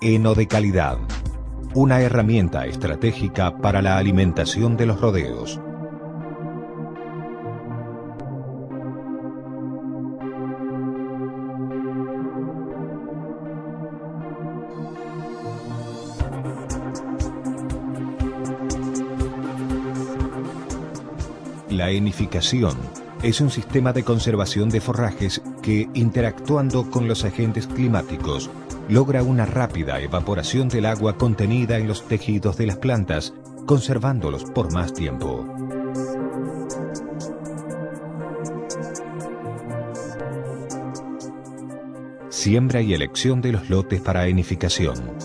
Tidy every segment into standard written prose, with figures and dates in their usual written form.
Heno de calidad, una herramienta estratégica para la alimentación de los rodeos. La henificación es un sistema de conservación de forrajes que, interactuando con los agentes climáticos, logra una rápida evaporación del agua contenida en los tejidos de las plantas, conservándolos por más tiempo. Siembra y elección de los lotes para henificación.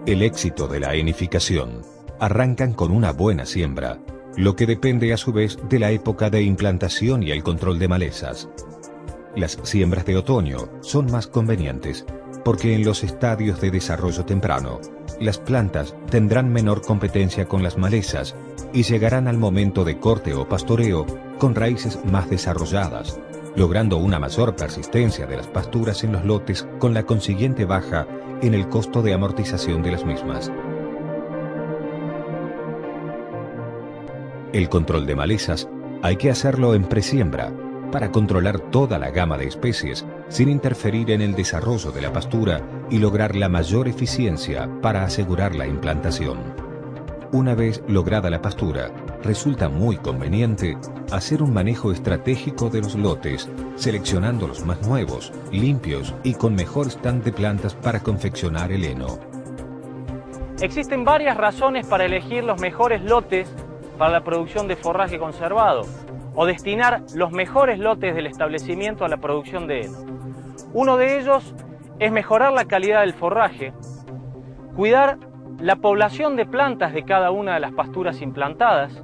El éxito de la henificación arrancan con una buena siembra, lo que depende a su vez de la época de implantación y el control de malezas. Las siembras de otoño son más convenientes porque en los estadios de desarrollo temprano, las plantas tendrán menor competencia con las malezas y llegarán al momento de corte o pastoreo con raíces más desarrolladas, logrando una mayor persistencia de las pasturas en los lotes con la consiguiente baja en el costo de amortización de las mismas. El control de malezas hay que hacerlo en presiembra para controlar toda la gama de especies sin interferir en el desarrollo de la pastura y lograr la mayor eficiencia para asegurar la implantación. Una vez lograda la pastura, resulta muy conveniente hacer un manejo estratégico de los lotes, seleccionando los más nuevos, limpios y con mejor stand de plantas para confeccionar el heno. Existen varias razones para elegir los mejores lotes para la producción de forraje conservado o destinar los mejores lotes del establecimiento a la producción de heno. Uno de ellos es mejorar la calidad del forraje, cuidar la población de plantas de cada una de las pasturas implantadas,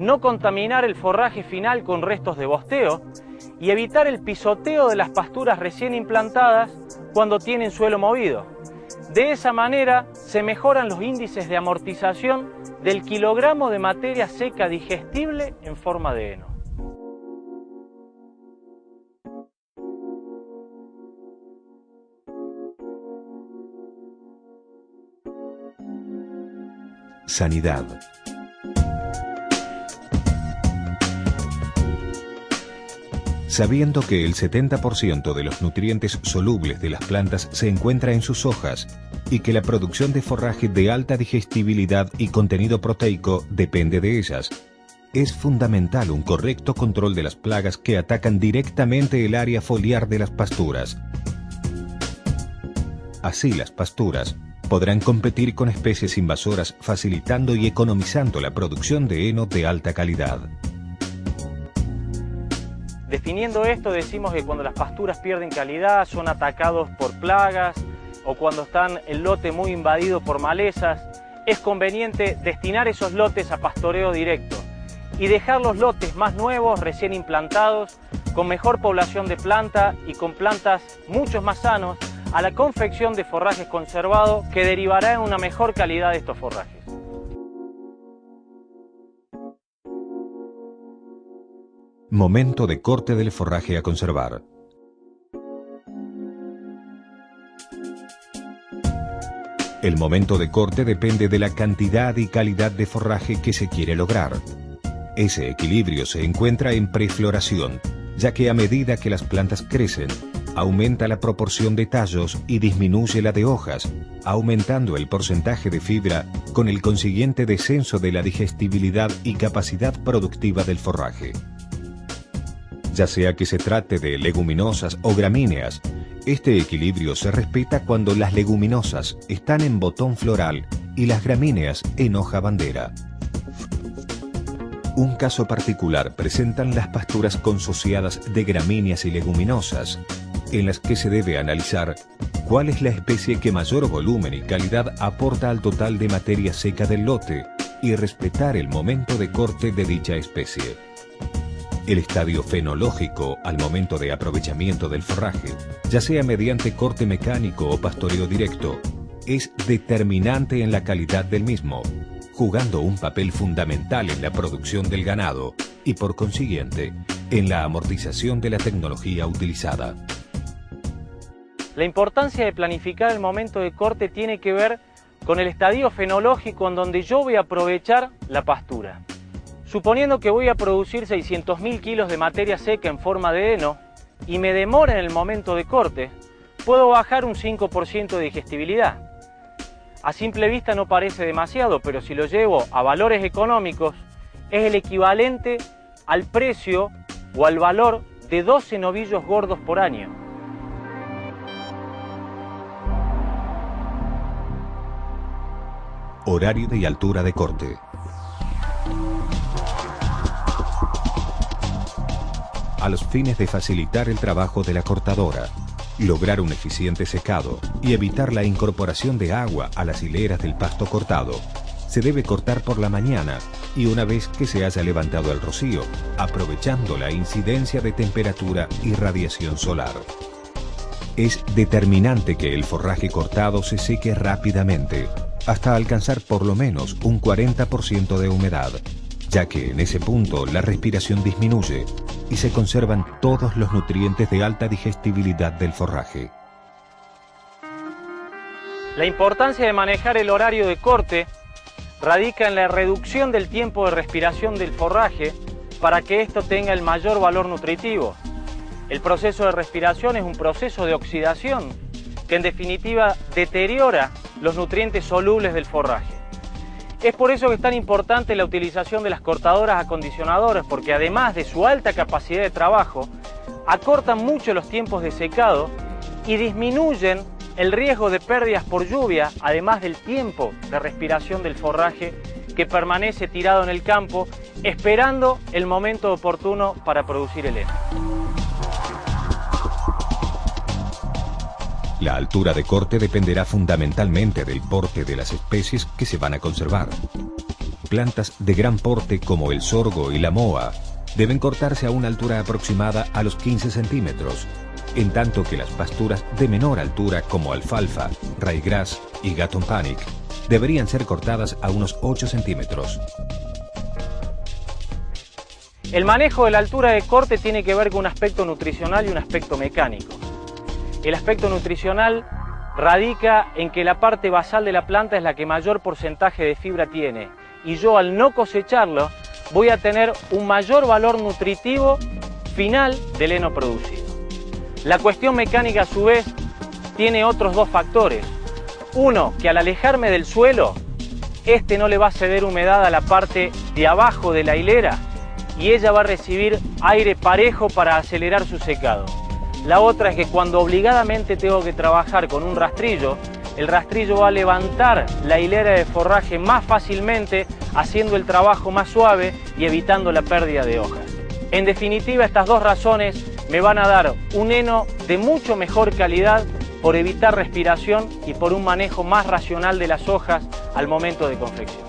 no contaminar el forraje final con restos de bosteo y evitar el pisoteo de las pasturas recién implantadas cuando tienen suelo movido. De esa manera se mejoran los índices de amortización del kilogramo de materia seca digestible en forma de heno. Sanidad. Sabiendo que el 70% de los nutrientes solubles de las plantas se encuentra en sus hojas y que la producción de forraje de alta digestibilidad y contenido proteico depende de ellas, es fundamental un correcto control de las plagas que atacan directamente el área foliar de las pasturas. Así las pasturas podrán competir con especies invasoras, facilitando y economizando la producción de heno de alta calidad. Definiendo esto, decimos que cuando las pasturas pierden calidad, son atacados por plagas o cuando están el lote muy invadido por malezas, es conveniente destinar esos lotes a pastoreo directo y dejar los lotes más nuevos, recién implantados, con mejor población de planta y con plantas mucho más sanos, a la confección de forrajes conservados que derivará en una mejor calidad de estos forrajes. Momento de corte del forraje a conservar. El momento de corte depende de la cantidad y calidad de forraje que se quiere lograr. Ese equilibrio se encuentra en prefloración, ya que a medida que las plantas crecen, aumenta la proporción de tallos y disminuye la de hojas, aumentando el porcentaje de fibra con el consiguiente descenso de la digestibilidad y capacidad productiva del forraje. Ya sea que se trate de leguminosas o gramíneas, este equilibrio se respeta cuando las leguminosas están en botón floral y las gramíneas en hoja bandera. Un caso particular presentan las pasturas consociadas de gramíneas y leguminosas, en las que se debe analizar cuál es la especie que mayor volumen y calidad aporta al total de materia seca del lote y respetar el momento de corte de dicha especie. El estadio fenológico al momento de aprovechamiento del forraje, ya sea mediante corte mecánico o pastoreo directo, es determinante en la calidad del mismo, jugando un papel fundamental en la producción del ganado y por consiguiente en la amortización de la tecnología utilizada. La importancia de planificar el momento de corte tiene que ver con el estadio fenológico en donde yo voy a aprovechar la pastura. Suponiendo que voy a producir 600.000 kilos de materia seca en forma de heno y me demora en el momento de corte, puedo bajar un 5% de digestibilidad. A simple vista no parece demasiado, pero si lo llevo a valores económicos, es el equivalente al precio o al valor de 12 novillos gordos por año. Horario y altura de corte. A los fines de facilitar el trabajo de la cortadora, lograr un eficiente secado y evitar la incorporación de agua a las hileras del pasto cortado, se debe cortar por la mañana y una vez que se haya levantado el rocío, aprovechando la incidencia de temperatura y radiación solar. Es determinante que el forraje cortado se seque rápidamente, hasta alcanzar por lo menos un 40% de humedad, ya que en ese punto la respiración disminuye y se conservan todos los nutrientes de alta digestibilidad del forraje. La importancia de manejar el horario de corte radica en la reducción del tiempo de respiración del forraje para que esto tenga el mayor valor nutritivo. El proceso de respiración es un proceso de oxidación que en definitiva deteriora los nutrientes solubles del forraje. Es por eso que es tan importante la utilización de las cortadoras acondicionadoras, porque además de su alta capacidad de trabajo, acortan mucho los tiempos de secado y disminuyen el riesgo de pérdidas por lluvia, además del tiempo de respiración del forraje que permanece tirado en el campo, esperando el momento oportuno para producir el heno. La altura de corte dependerá fundamentalmente del porte de las especies que se van a conservar. Plantas de gran porte como el sorgo y la moa deben cortarse a una altura aproximada a los 15 centímetros, en tanto que las pasturas de menor altura como alfalfa, ryegrass y gatton panic deberían ser cortadas a unos 8 centímetros. El manejo de la altura de corte tiene que ver con un aspecto nutricional y un aspecto mecánico. El aspecto nutricional radica en que la parte basal de la planta es la que mayor porcentaje de fibra tiene y yo al no cosecharlo voy a tener un mayor valor nutritivo final del heno producido. La cuestión mecánica a su vez tiene otros dos factores. Uno, que al alejarme del suelo, este no le va a ceder humedad a la parte de abajo de la hilera y ella va a recibir aire parejo para acelerar su secado. La otra es que cuando obligadamente tengo que trabajar con un rastrillo, el rastrillo va a levantar la hilera de forraje más fácilmente, haciendo el trabajo más suave y evitando la pérdida de hojas. En definitiva, estas dos razones me van a dar un heno de mucho mejor calidad por evitar respiración y por un manejo más racional de las hojas al momento de confección.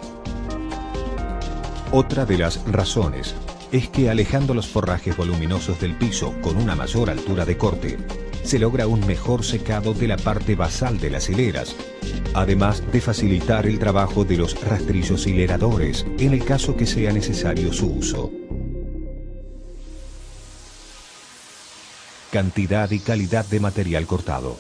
Otra de las razones es que alejando los forrajes voluminosos del piso con una mayor altura de corte, se logra un mejor secado de la parte basal de las hileras, además de facilitar el trabajo de los rastrillos hileradores en el caso que sea necesario su uso. Cantidad y calidad de material cortado.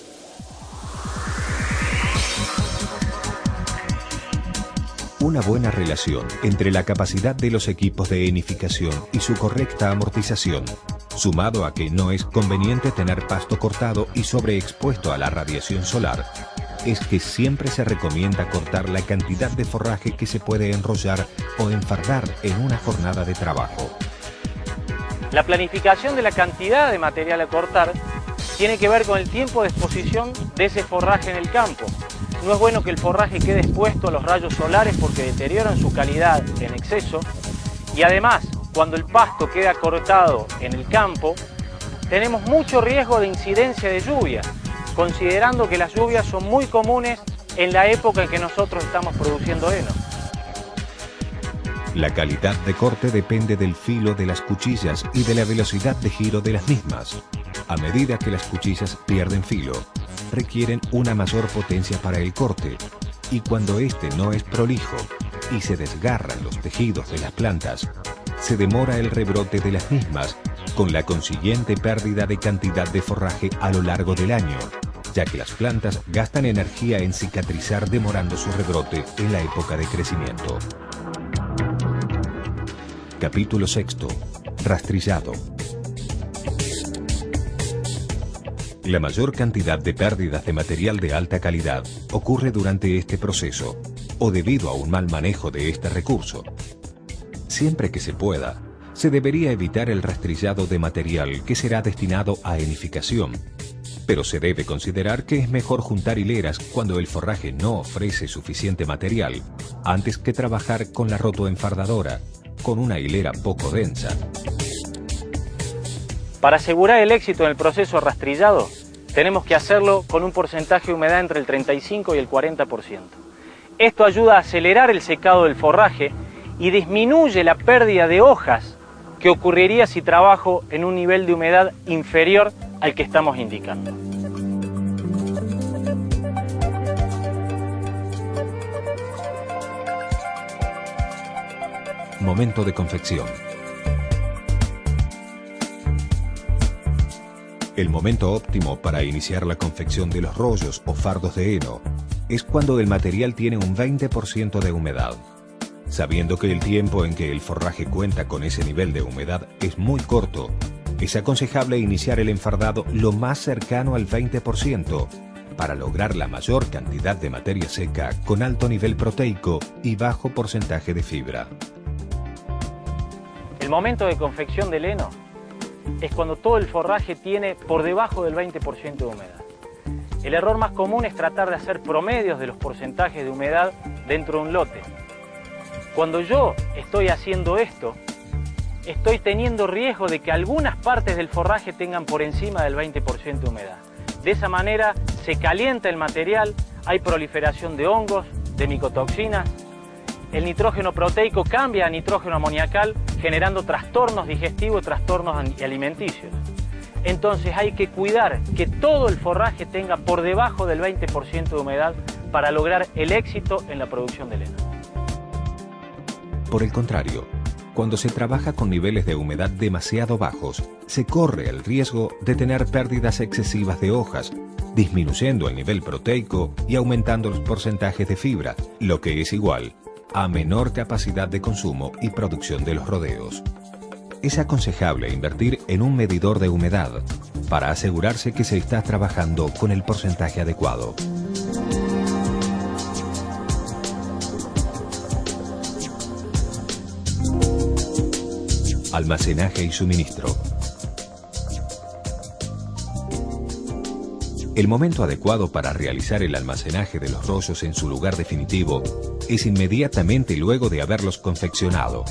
Una buena relación entre la capacidad de los equipos de enificación y su correcta amortización, sumado a que no es conveniente tener pasto cortado y sobreexpuesto a la radiación solar, es que siempre se recomienda cortar la cantidad de forraje que se puede enrollar o enfardar en una jornada de trabajo. La planificación de la cantidad de material a cortar tiene que ver con el tiempo de exposición de ese forraje en el campo. No es bueno que el forraje quede expuesto a los rayos solares porque deterioran su calidad en exceso y además, cuando el pasto queda cortado en el campo, tenemos mucho riesgo de incidencia de lluvia, considerando que las lluvias son muy comunes en la época en que nosotros estamos produciendo heno. La calidad de corte depende del filo de las cuchillas y de la velocidad de giro de las mismas. A medida que las cuchillas pierden filo, requieren una mayor potencia para el corte, y cuando este no es prolijo y se desgarran los tejidos de las plantas, se demora el rebrote de las mismas, con la consiguiente pérdida de cantidad de forraje a lo largo del año, ya que las plantas gastan energía en cicatrizar demorando su rebrote en la época de crecimiento. Capítulo 6. Rastrillado. La mayor cantidad de pérdidas de material de alta calidad ocurre durante este proceso, o debido a un mal manejo de este recurso. Siempre que se pueda, se debería evitar el rastrillado de material que será destinado a enificación, pero se debe considerar que es mejor juntar hileras cuando el forraje no ofrece suficiente material, antes que trabajar con la rotoenfardadora, con una hilera poco densa. Para asegurar el éxito en el proceso rastrillado, tenemos que hacerlo con un porcentaje de humedad entre el 35 y el 40%. Esto ayuda a acelerar el secado del forraje y disminuye la pérdida de hojas que ocurriría si trabajo en un nivel de humedad inferior al que estamos indicando. Momento de confección. El momento óptimo para iniciar la confección de los rollos o fardos de heno es cuando el material tiene un 20% de humedad. Sabiendo que el tiempo en que el forraje cuenta con ese nivel de humedad es muy corto, es aconsejable iniciar el enfardado lo más cercano al 20% para lograr la mayor cantidad de materia seca con alto nivel proteico y bajo porcentaje de fibra. El momento de confección del heno es cuando todo el forraje tiene por debajo del 20% de humedad. El error más común es tratar de hacer promedios de los porcentajes de humedad dentro de un lote. Cuando yo estoy haciendo esto, estoy teniendo riesgo de que algunas partes del forraje tengan por encima del 20% de humedad. De esa manera se calienta el material, hay proliferación de hongos, de micotoxinas, el nitrógeno proteico cambia a nitrógeno amoniacal, generando trastornos digestivos y trastornos alimenticios. Entonces hay que cuidar que todo el forraje tenga por debajo del 20% de humedad para lograr el éxito en la producción de heno. Por el contrario, cuando se trabaja con niveles de humedad demasiado bajos, se corre el riesgo de tener pérdidas excesivas de hojas, disminuyendo el nivel proteico y aumentando los porcentajes de fibra, lo que es igual a menor capacidad de consumo y producción de los rodeos. Es aconsejable invertir en un medidor de humedad para asegurarse que se está trabajando con el porcentaje adecuado. Almacenaje y suministro. El momento adecuado para realizar el almacenaje de los rollos en su lugar definitivo es inmediatamente luego de haberlos confeccionado,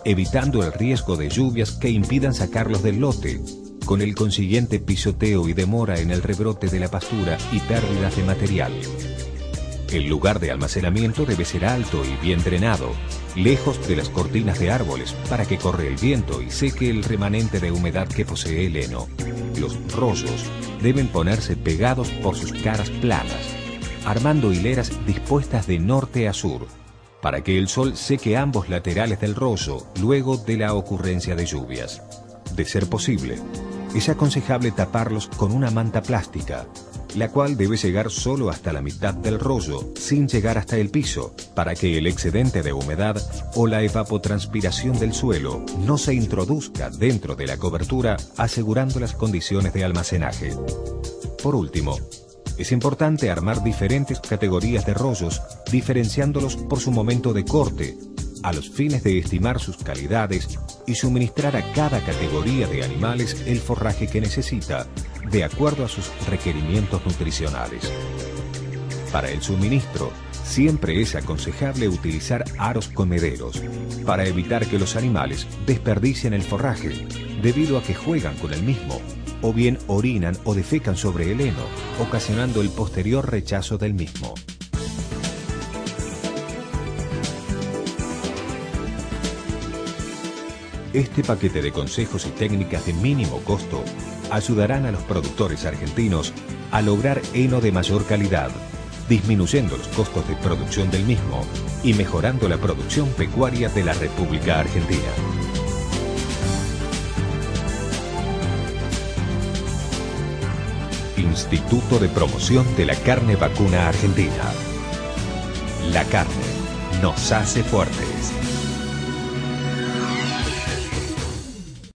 evitando el riesgo de lluvias que impidan sacarlos del lote, con el consiguiente pisoteo y demora en el rebrote de la pastura y pérdidas de material. El lugar de almacenamiento debe ser alto y bien drenado, lejos de las cortinas de árboles para que corra el viento y seque el remanente de humedad que posee el heno. Los rollos deben ponerse pegados por sus caras planas, armando hileras dispuestas de norte a sur, para que el sol seque ambos laterales del rollo luego de la ocurrencia de lluvias. De ser posible, es aconsejable taparlos con una manta plástica, la cual debe llegar solo hasta la mitad del rollo, sin llegar hasta el piso, para que el excedente de humedad o la evapotranspiración del suelo no se introduzca dentro de la cobertura, asegurando las condiciones de almacenaje. Por último, es importante armar diferentes categorías de rollos, diferenciándolos por su momento de corte, a los fines de estimar sus calidades y suministrar a cada categoría de animales el forraje que necesita, de acuerdo a sus requerimientos nutricionales. Para el suministro, siempre es aconsejable utilizar aros comederos, para evitar que los animales desperdicien el forraje, debido a que juegan con el mismo, o bien orinan o defecan sobre el heno, ocasionando el posterior rechazo del mismo. Este paquete de consejos y técnicas de mínimo costo ayudarán a los productores argentinos a lograr heno de mayor calidad, disminuyendo los costos de producción del mismo y mejorando la producción pecuaria de la República Argentina. Instituto de Promoción de la Carne Vacuna Argentina. La carne nos hace fuertes.